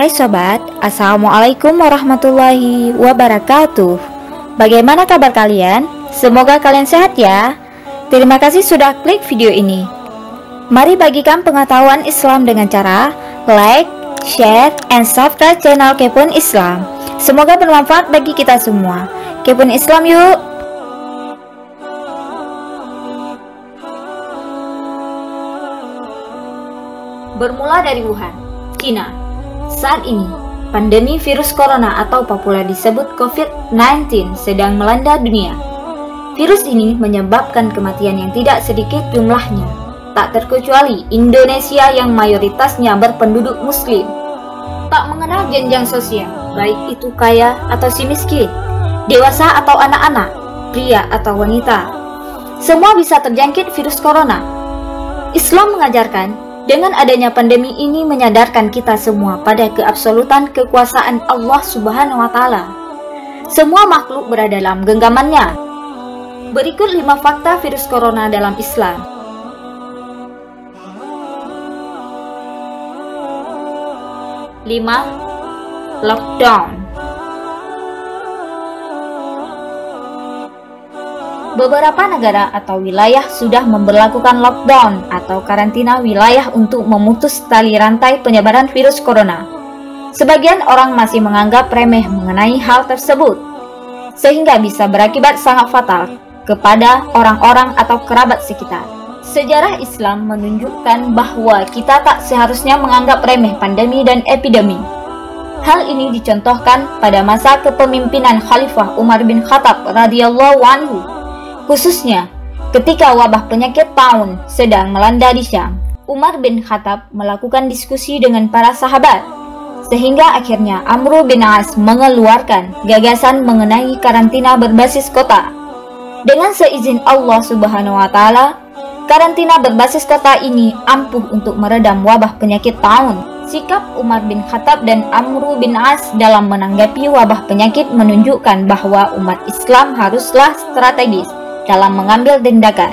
Hai sobat, Assalamualaikum warahmatullahi wabarakatuh. Bagaimana kabar kalian? Semoga kalian sehat ya. Terima kasih sudah klik video ini. Mari bagikan pengetahuan Islam dengan cara like, share, and subscribe channel Kepoin Islam. Semoga bermanfaat bagi kita semua. Kepoin Islam yuk. Bermula dari Wuhan, Cina. Saat ini, pandemi virus corona atau populer disebut COVID-19 sedang melanda dunia. Virus ini menyebabkan kematian yang tidak sedikit jumlahnya, tak terkecuali Indonesia yang mayoritasnya berpenduduk muslim. Tak mengenal jenjang sosial, baik itu kaya atau si miskin, dewasa atau anak-anak, pria atau wanita. Semua bisa terjangkit virus corona. Islam mengajarkan, dengan adanya pandemi ini menyadarkan kita semua pada keabsolutan kekuasaan Allah Subhanahu wa Ta'ala. Semua makhluk berada dalam genggamannya. Berikut 5 fakta virus corona dalam Islam. 5. Lockdown. Beberapa negara atau wilayah sudah memberlakukan lockdown atau karantina wilayah untuk memutus tali rantai penyebaran virus corona. Sebagian orang masih menganggap remeh mengenai hal tersebut, sehingga bisa berakibat sangat fatal kepada orang-orang atau kerabat sekitar. Sejarah Islam menunjukkan bahwa kita tak seharusnya menganggap remeh pandemi dan epidemi. Hal ini dicontohkan pada masa kepemimpinan Khalifah Umar bin Khattab radhiyallahu anhu. Khususnya, ketika wabah penyakit taun sedang melanda di Syam, Umar bin Khattab melakukan diskusi dengan para sahabat, sehingga akhirnya Amr bin As mengeluarkan gagasan mengenai karantina berbasis kota. Dengan seizin Allah Subhanahu wa Ta'ala, karantina berbasis kota ini ampuh untuk meredam wabah penyakit taun. Sikap Umar bin Khattab dan Amr bin As dalam menanggapi wabah penyakit menunjukkan bahwa umat Islam haruslah strategis dalam mengambil tindakan.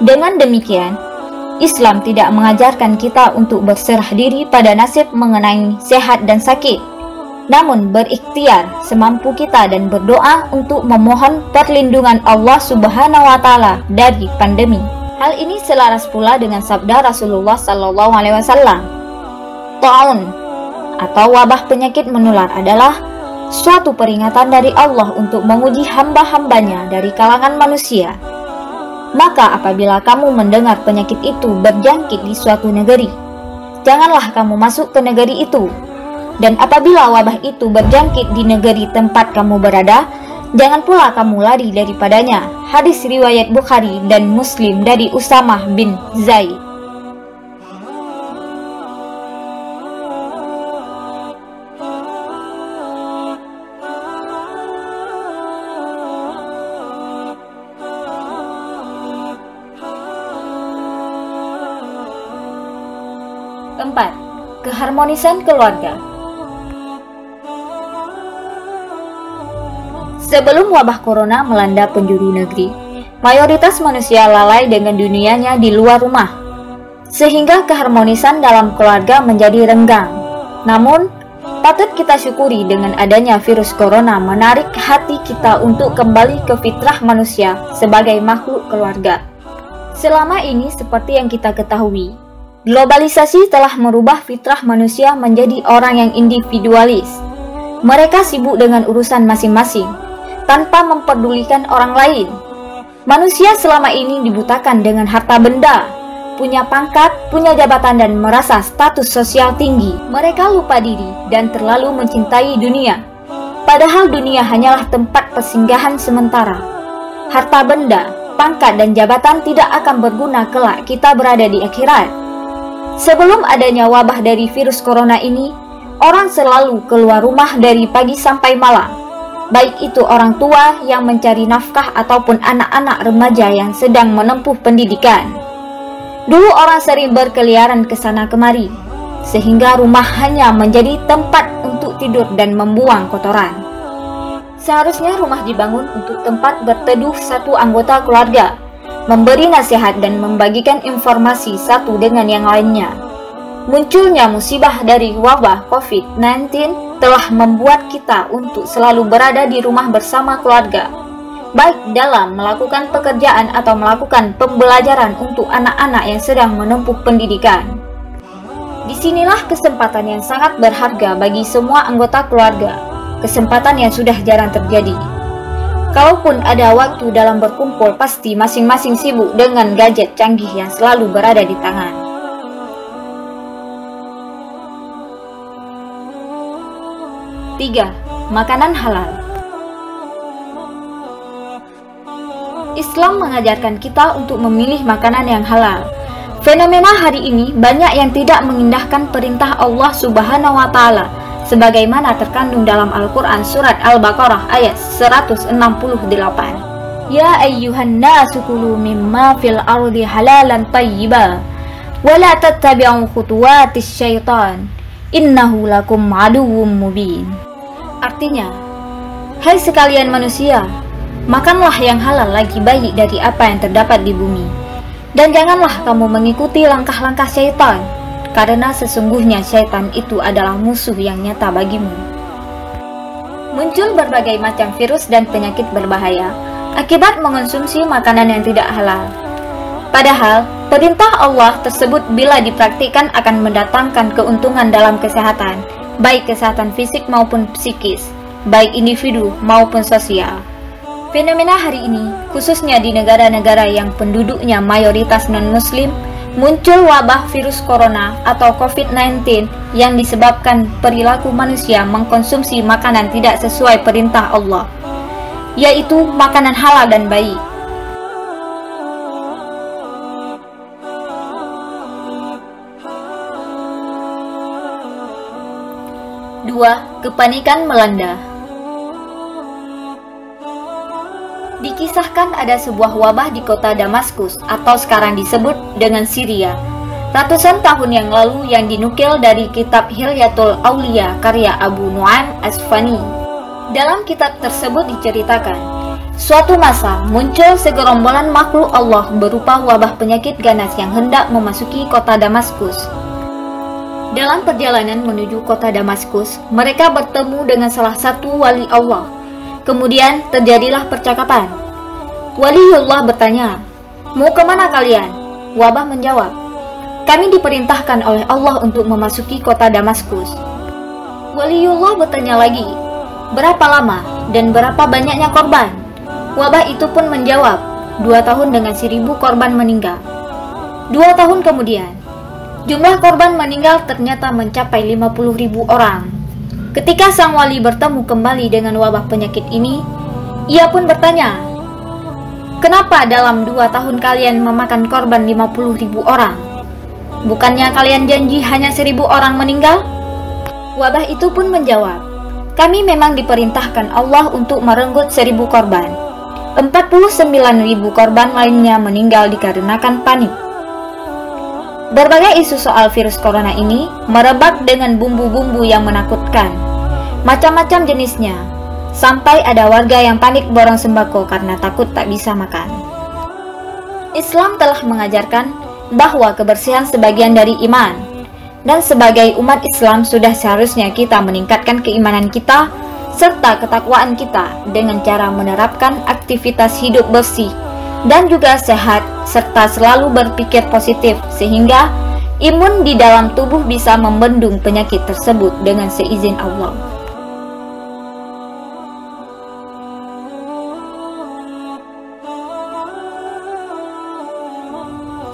Dengan demikian, Islam tidak mengajarkan kita untuk berserah diri pada nasib mengenai sehat dan sakit, namun berikhtiar semampu kita dan berdoa untuk memohon perlindungan Allah Subhanahu wa Ta'ala dari pandemi. Hal ini selaras pula dengan sabda Rasulullah SAW. Taun atau wabah penyakit menular adalah suatu peringatan dari Allah untuk menguji hamba-hambanya dari kalangan manusia. Maka apabila kamu mendengar penyakit itu berjangkit di suatu negeri, janganlah kamu masuk ke negeri itu. Dan apabila wabah itu berjangkit di negeri tempat kamu berada, jangan pula kamu lari daripadanya. Hadis riwayat Bukhari dan Muslim dari Usamah bin Zaid. Keempat, keharmonisan keluarga. Sebelum wabah corona melanda penjuru negeri, mayoritas manusia lalai dengan dunianya di luar rumah, sehingga keharmonisan dalam keluarga menjadi renggang. Namun, patut kita syukuri dengan adanya virus corona menarik hati kita untuk kembali ke fitrah manusia sebagai makhluk keluarga. Selama ini seperti yang kita ketahui, globalisasi telah merubah fitrah manusia menjadi orang yang individualis. Mereka sibuk dengan urusan masing-masing, tanpa memperdulikan orang lain. Manusia selama ini dibutakan dengan harta benda, punya pangkat, punya jabatan dan merasa status sosial tinggi. Mereka lupa diri dan terlalu mencintai dunia. Padahal dunia hanyalah tempat persinggahan sementara. Harta benda, pangkat dan jabatan tidak akan berguna kelak kita berada di akhirat. Sebelum adanya wabah dari virus corona ini, orang selalu keluar rumah dari pagi sampai malam. Baik itu orang tua yang mencari nafkah ataupun anak-anak remaja yang sedang menempuh pendidikan. Dulu orang sering berkeliaran ke sana kemari, sehingga rumah hanya menjadi tempat untuk tidur dan membuang kotoran. Seharusnya rumah dibangun untuk tempat berteduh satu anggota keluarga, memberi nasihat dan membagikan informasi satu dengan yang lainnya. Munculnya musibah dari wabah COVID-19 telah membuat kita untuk selalu berada di rumah bersama keluarga, baik dalam melakukan pekerjaan atau melakukan pembelajaran untuk anak-anak yang sedang menempuh pendidikan. Disinilah kesempatan yang sangat berharga bagi semua anggota keluarga, kesempatan yang sudah jarang terjadi. Kalaupun ada waktu dalam berkumpul, pasti masing-masing sibuk dengan gadget canggih yang selalu berada di tangan. Tiga, makanan halal. Islam mengajarkan kita untuk memilih makanan yang halal. Fenomena hari ini banyak yang tidak mengindahkan perintah Allah Subhanahu wa Ta'ala, sebagaimana terkandung dalam Al-Quran Surat Al-Baqarah ayat 168. Ya ayyuhan nasu kulu mimma fil ardi halalan tayyiba wa la tattabi'u khutuwatis syaitan innahu lakum aduwwum mubin. Artinya, hai sekalian manusia, makanlah yang halal lagi baik dari apa yang terdapat di bumi, dan janganlah kamu mengikuti langkah-langkah syaitan, karena sesungguhnya syaitan itu adalah musuh yang nyata bagimu. Muncul berbagai macam virus dan penyakit berbahaya akibat mengonsumsi makanan yang tidak halal. Padahal, perintah Allah tersebut bila dipraktikkan akan mendatangkan keuntungan dalam kesehatan, baik kesehatan fisik maupun psikis, baik individu maupun sosial. Fenomena hari ini, khususnya di negara-negara yang penduduknya mayoritas non-muslim, muncul wabah virus corona atau COVID-19 yang disebabkan perilaku manusia mengkonsumsi makanan tidak sesuai perintah Allah, yaitu makanan halal dan baik. Dua, kepanikan melanda. Dikisahkan ada sebuah wabah di kota Damaskus atau sekarang disebut dengan Syria ratusan tahun yang lalu yang dinukil dari kitab Hilyatul Aulia karya Abu Nu'aim Asfani. Dalam kitab tersebut diceritakan, suatu masa muncul segerombolan makhluk Allah berupa wabah penyakit ganas yang hendak memasuki kota Damaskus. Dalam perjalanan menuju kota Damaskus, mereka bertemu dengan salah satu wali Allah. Kemudian terjadilah percakapan. Waliullah bertanya, "Mau kemana kalian?" Wabah menjawab, "Kami diperintahkan oleh Allah untuk memasuki kota Damaskus." Waliullah bertanya lagi, "Berapa lama dan berapa banyaknya korban?" Wabah itu pun menjawab, 2 tahun dengan 1000 korban meninggal. 2 tahun kemudian, jumlah korban meninggal ternyata mencapai 50.000 orang. Ketika sang wali bertemu kembali dengan wabah penyakit ini, ia pun bertanya, "Kenapa dalam 2 tahun kalian memakan korban 50.000 orang? Bukannya kalian janji hanya 1000 orang meninggal?" Wabah itu pun menjawab, "Kami memang diperintahkan Allah untuk merenggut 1000 korban. 49.000 korban lainnya meninggal dikarenakan panik." Berbagai isu soal virus corona ini merebak dengan bumbu-bumbu yang menakutkan, macam-macam jenisnya, sampai ada warga yang panik borong sembako karena takut tak bisa makan. Islam telah mengajarkan bahwa kebersihan sebagian dari iman, dan sebagai umat Islam sudah seharusnya kita meningkatkan keimanan kita serta ketakwaan kita dengan cara menerapkan aktivitas hidup bersih dan juga sehat, serta selalu berpikir positif sehingga imun di dalam tubuh bisa membendung penyakit tersebut dengan seizin Allah.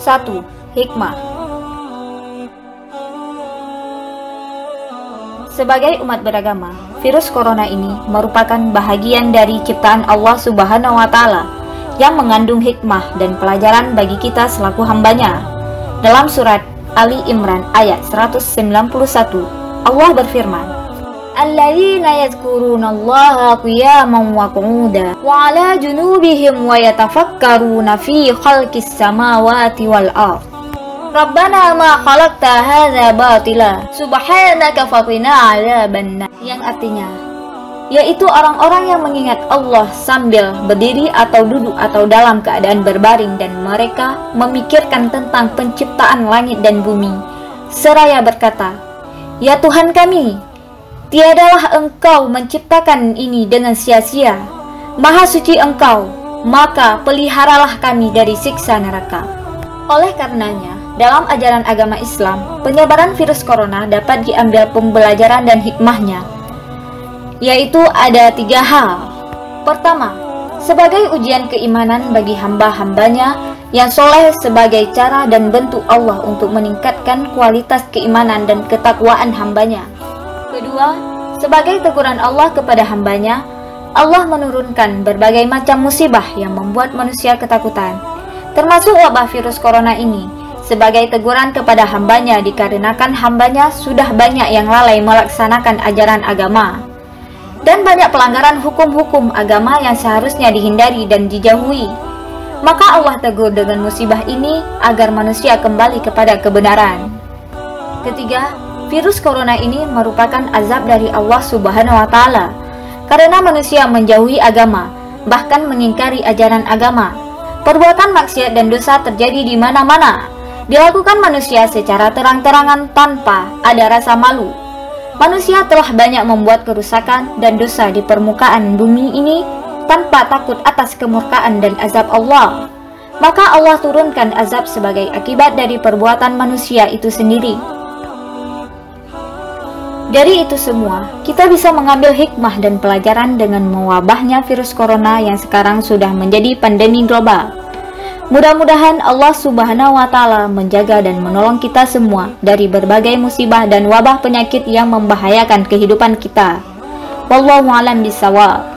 Satu, hikmah. Sebagai umat beragama, virus corona ini merupakan bahagian dari ciptaan Allah Subhanahu wa Ta'ala yang mengandung hikmah dan pelajaran bagi kita selaku hambanya. Dalam surat Ali Imran ayat 191, Allah berfirman, "Alladzina yadhkurunallaha qiyaman wa qu'udan wa 'ala junubihim wa yatafakkaruna fi khalqis samawati wal ardh. Rabbana ma khalaqta hadza batila subhanaka faqina 'adzabannar." Yang artinya, yaitu orang-orang yang mengingat Allah sambil berdiri atau duduk atau dalam keadaan berbaring, dan mereka memikirkan tentang penciptaan langit dan bumi, seraya berkata, "Ya Tuhan kami, tiadalah Engkau menciptakan ini dengan sia-sia. Maha suci Engkau, maka peliharalah kami dari siksa neraka." Oleh karenanya, dalam ajaran agama Islam, penyebaran virus corona dapat diambil pembelajaran dan hikmahnya, yaitu ada 3 hal. Pertama, sebagai ujian keimanan bagi hamba-hambanya yang soleh sebagai cara dan bentuk Allah untuk meningkatkan kualitas keimanan dan ketakwaan hambanya. Kedua, sebagai teguran Allah kepada hambanya, Allah menurunkan berbagai macam musibah yang membuat manusia ketakutan, termasuk wabah virus corona ini, sebagai teguran kepada hambanya dikarenakan hambanya sudah banyak yang lalai melaksanakan ajaran agama, dan banyak pelanggaran hukum-hukum agama yang seharusnya dihindari dan dijauhi. Maka Allah tegur dengan musibah ini agar manusia kembali kepada kebenaran. Ketiga, virus corona ini merupakan azab dari Allah Subhanahu wa Ta'ala, karena manusia menjauhi agama, bahkan mengingkari ajaran agama. Perbuatan maksiat dan dosa terjadi di mana-mana, dilakukan manusia secara terang-terangan tanpa ada rasa malu. Manusia telah banyak membuat kerusakan dan dosa di permukaan bumi ini tanpa takut atas kemurkaan dan azab Allah. Maka Allah turunkan azab sebagai akibat dari perbuatan manusia itu sendiri. Dari itu semua, kita bisa mengambil hikmah dan pelajaran dengan mewabahnya virus corona yang sekarang sudah menjadi pandemi global. Mudah-mudahan Allah Subhanahu wa Ta'ala menjaga dan menolong kita semua dari berbagai musibah dan wabah penyakit yang membahayakan kehidupan kita. Wallahu a'lam bishawab.